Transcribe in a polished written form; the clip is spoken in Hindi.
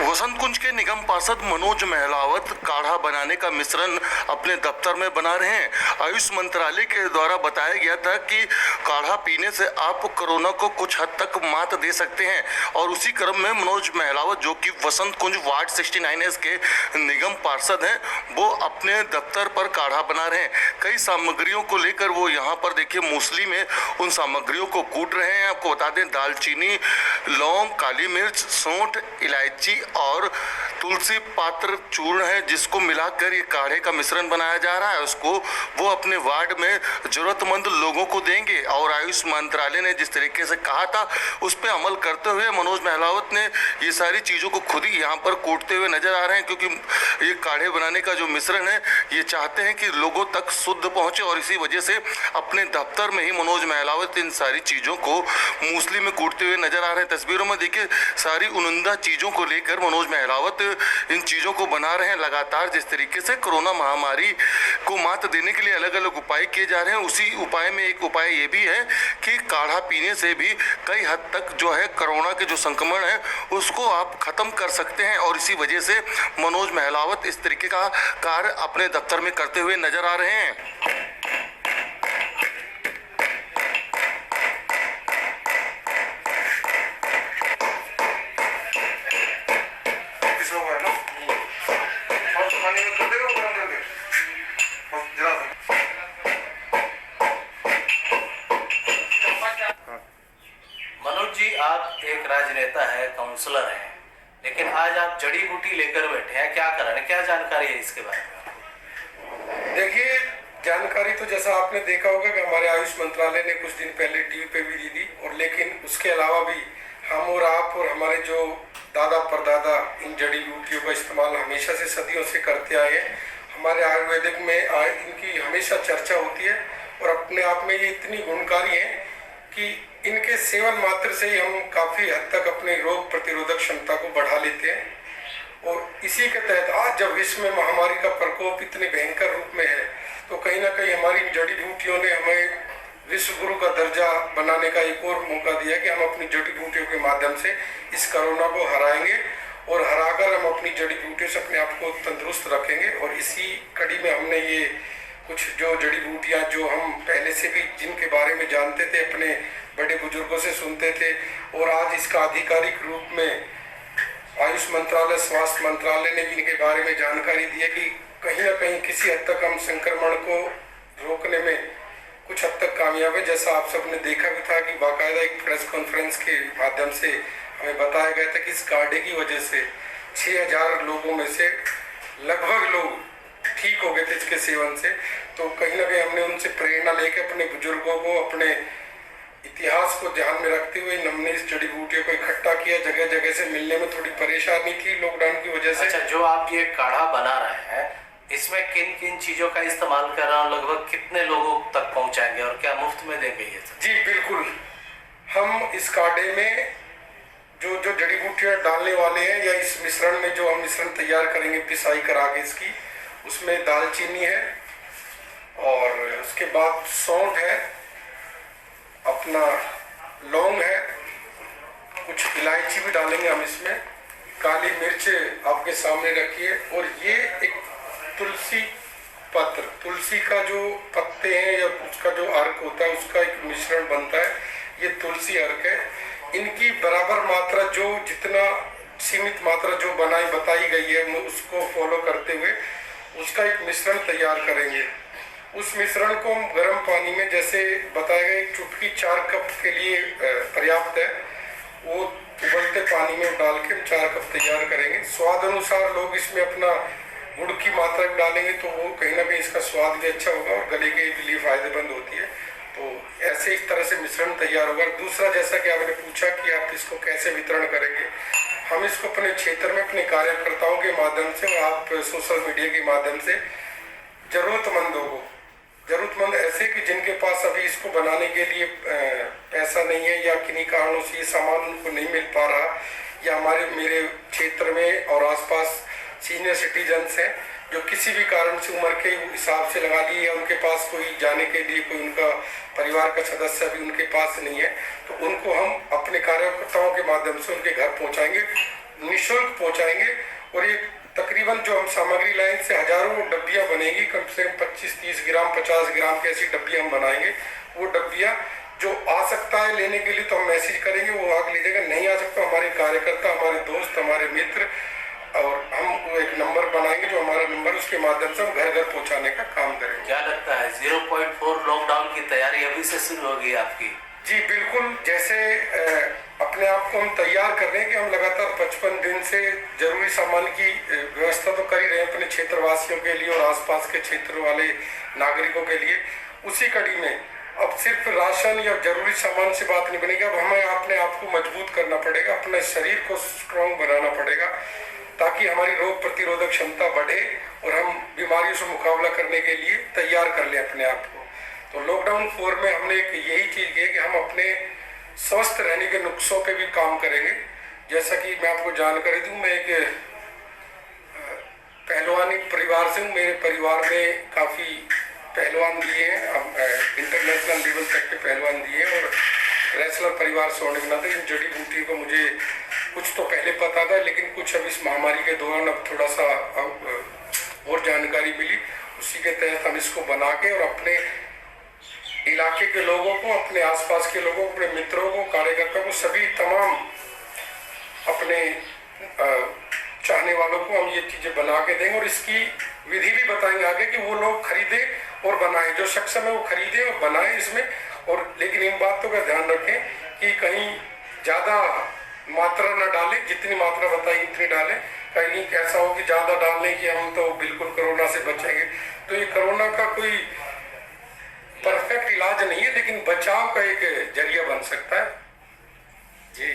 वसंत कुंज के निगम पार्षद मनोज महलावत काढ़ा बनाने का मिश्रण अपने दफ्तर में बना रहे हैं। आयुष मंत्रालय के द्वारा बताया गया था कि काढ़ा पीने से आप कोरोना को कुछ हद तक मात दे सकते हैं और उसी क्रम में मनोज महलावत जो कि वसंत कुंज वार्ड 69S के निगम पार्षद हैं, वो अपने दफ्तर पर काढ़ा बना रहे हैं। कई सामग्रियों को लेकर वो यहाँ पर देखिए मूसली में उन सामग्रियों को कूट रहे हैं। आपको बता दें दालचीनी, लौंग, काली मिर्च, सौंठ, इलायची और तुलसी पात्र चूर्ण है, जिसको मिलाकर ये काढ़े का मिश्रण बनाया जा रहा है। उसको वो अपने वार्ड में जरूरतमंद लोगों को देंगे और आयुष मंत्रालय ने जिस तरीके से कहा था उस पर अमल करते हुए मनोज महलावत ने ये सारी चीज़ों को खुद ही यहाँ पर कूटते हुए नजर आ रहे हैं, क्योंकि ये काढ़े बनाने का जो मिश्रण है ये चाहते हैं कि लोगों तक शुद्ध पहुँचे और इसी वजह से अपने दफ्तर में ही मनोज महलावत इन सारी चीज़ों को मूसली में कूटते हुए नजर आ रहे हैं। तस्वीरों में देखिए सारी उनुंदा चीज़ों को लेकर मनोज महलावत इन चीज़ों को बना रहे हैं। लगातार जिस तरीके से कोरोना महामारी को मात देने के लिए अलग अलग उपाय किए जा रहे हैं, उसी उपाय में एक उपाय ये भी है कि काढ़ा पीने से भी कई हद तक जो है कोरोना के जो संक्रमण है उसको आप खत्म कर सकते हैं और इसी वजह से मनोज महलावत इस तरीके का कार्य अपने दफ्तर में करते हुए नजर आ रहे हैं। मनोज जी, आप एक राजनेता है, काउंसलर हैं, लेकिन आज आप जड़ी बूटी लेकर बैठे हैं, क्या कर रहे हैं, क्या जानकारी है इसके बारे में? देखिए, जानकारी तो जैसा आपने देखा होगा कि हमारे आयुष मंत्रालय ने कुछ दिन पहले टीवी पे भी दी थी, और लेकिन उसके अलावा भी हम और आप और हमारे जो दादा परदादा इन जड़ी बूटियों का इस्तेमाल हमेशा से सदियों से करते आए हैं। हमारे आयुर्वेदिक में इनकी हमेशा चर्चा होती है और अपने आप में ये इतनी गुणकारी हैं कि इनके सेवन मात्र से ही हम काफ़ी हद तक अपनी रोग प्रतिरोधक क्षमता को बढ़ा लेते हैं। और इसी के तहत आज जब विश्व में महामारी का प्रकोप इतने भयंकर रूप में है, तो कहीं ना कहीं हमारी जड़ी बूटियों ने हमें विश्व गुरु का दर्जा बनाने का एक और मौका दिया कि हम अपनी जड़ी बूटियों के माध्यम से इस कोरोना को हराएंगे और हराकर हम अपनी जड़ी बूटियों से अपने आप को तंदुरुस्त रखेंगे। और इसी कड़ी में हमने ये कुछ जो जड़ी बूटियाँ जो हम पहले से भी जिनके बारे में जानते थे, अपने बड़े बुजुर्गों से सुनते थे, और आज इसका आधिकारिक रूप में आयुष मंत्रालय, स्वास्थ्य मंत्रालय ने भी इनके बारे में जानकारी दी है कि कहीं ना कहीं किसी हद तक हम संक्रमण को रोकने में कुछ हद तक कामयाब है। जैसा आप सबने देखा भी था कि बाकायदा एक प्रेस कॉन्फ्रेंस के माध्यम से हमें बताया गया था कि इस काढ़े की वजह से 6000 लोगों में से लगभग लोग ठीक हो गए थे इसके सेवन से। तो कहीं ना कहीं हमने उनसे प्रेरणा लेकर अपने बुजुर्गों को, अपने इतिहास को ध्यान में रखते हुए हमने इस जड़ी बूटियों को इकट्ठा किया। जगह जगह से मिलने में थोड़ी परेशानी थी लॉकडाउन की वजह से। अच्छा, जो आप ये काढ़ा बना रहे हैं, इसमें किन किन चीजों का इस्तेमाल कर रहा हूँ, लगभग कितने लोगों तक पहुँचाएंगे और क्या मुफ्त में देंगे ये सब? जी बिल्कुल, हम इस काढ़े में जो जो जड़ी बूटियाँ डालने वाले हैं या इस मिश्रण में जो हम मिश्रण तैयार करेंगे पिसाई करा के इसकी, उसमें दालचीनी है और उसके बाद सौंठ है, अपना लौंग है, कुछ इलायची भी डालेंगे हम इसमें, काली मिर्च आपके सामने रखिए, और ये एक तुलसी पत्र, तुलसी का जो पत्ते हैं या उसका जो अर्क होता है उसका एक मिश्रण बनता है, ये तुलसी अर्क है। इनकी बराबर मात्रा जो जितना सीमित मात्रा जो बताई गई है उसको फॉलो करते हुए उसका एक मिश्रण तैयार करेंगे। उस मिश्रण को हम गर्म पानी में, जैसे बताया गया, एक चुटकी 4 कप के लिए पर्याप्त है, वो उबलते पानी में डाल के हम 4 कप तैयार करेंगे। स्वाद अनुसार लोग इसमें अपना गुड़ की मात्रा भी डालेंगे तो वो कहीं ना कहीं इसका स्वाद भी अच्छा होगा और गले के लिए फायदेमंद होती है। तो ऐसे इस तरह से मिश्रण तैयार होगा। दूसरा, जैसा कि आपने पूछा कि आप इसको कैसे वितरण करेंगे, हम इसको अपने क्षेत्र में अपने कार्यकर्ताओं के माध्यम से और आप सोशल मीडिया के माध्यम से जरूरतमंदों को, जरूरतमंद ऐसे कि जिनके पास अभी इसको बनाने के लिए पैसा नहीं है या किन्हीं कारणों से ये सामान उनको नहीं मिल पा रहा, या मेरे क्षेत्र में और आसपास सीनियर सिटीजन्स हैं जो किसी भी कारण से उम्र के हिसाब से लगा लिए या उनके पास कोई जाने के लिए कोई उनका परिवार का सदस्य भी उनके पास नहीं है, तो उनको हम अपने कार्यकर्ताओं के माध्यम से उनके घर पहुंचाएंगे। निःशुल्क पहुंचाएंगे। और ये तकरीबन जो हम सामग्री लाइन से हजारों डब्बियां बनेगी, कम से कम 25-30 ग्राम 50 ग्राम की ऐसी डब्बियां हम बनाएंगे। वो डब्बियां जो आ सकता है लेने के लिए तो हम मैसेज करेंगे, वो आके लीजिएगा। नहीं आ सकता, हमारे कार्यकर्ता, हमारे दोस्त, हमारे मित्र, और हम वो एक नंबर बनाएंगे जो हमारा नंबर, उसके माध्यम से हम घर घर पहुंचाने का काम करेंगे। क्या लगता है 0.4 लॉकडाउन की तैयारी अभी से शुरू होगी आपकी? जी बिल्कुल, जैसे अपने आप को हम तैयार कर रहे हैं कि हम लगातार 55 दिन से जरूरी सामान की व्यवस्था तो कर ही रहे हैं अपने क्षेत्रवासियों के लिए और आसपास के क्षेत्र वाले नागरिकों के लिए। उसी कड़ी में अब सिर्फ राशन या जरूरी सामान से बात नहीं बनेगी, अब हमें अपने आप को मजबूत करना पड़ेगा, अपने शरीर को स्ट्रॉन्ग बनाना पड़ेगा, ताकि हमारी रोग प्रतिरोधक क्षमता बढ़े और हम बीमारियों से मुकाबला करने के लिए तैयार कर लें अपने आप को। तो लॉकडाउन 4 में हमने एक यही चीज़ की है कि हम अपने स्वस्थ रहने के नुस्खों पे भी काम करेंगे। जैसा कि मैं आपको जानकारी दूं, मैं एक पहलवानी परिवार से हूँ। मेरे परिवार में काफ़ी पहलवान दिए हैं, इंटरनेशनल लेवल तक के पहलवान दिए हैं, और रेसलर परिवार से होने के नाते इन जड़ी बूटी को मुझे कुछ तो पहले पता था, लेकिन कुछ अब इस महामारी के दौरान अब थोड़ा सा और जानकारी मिली। उसी के तहत हम इसको बना के और अपने इलाके के लोगों को, अपने आसपास के लोगों को, अपने मित्रों को, कार्यकर्ताओं को, सभी तमाम अपने चाहने वालों को हम ये चीज़ें बना के देंगे और इसकी विधि भी बताएंगे आगे कि वो लोग खरीदे और बनाएं, जो सक्षम है वो खरीदे और बनाएं इसमें। और लेकिन इन बातों का ध्यान रखें कि कहीं ज़्यादा मात्रा न डालें, जितनी मात्रा बताई उतनी डालें। कहीं ऐसा हो कि ज़्यादा डालने की हम तो बिल्कुल कोरोना से बचेंगे, तो ये कोरोना का कोई परफेक्ट इलाज नहीं है, लेकिन बचाव का एक जरिया बन सकता है जी।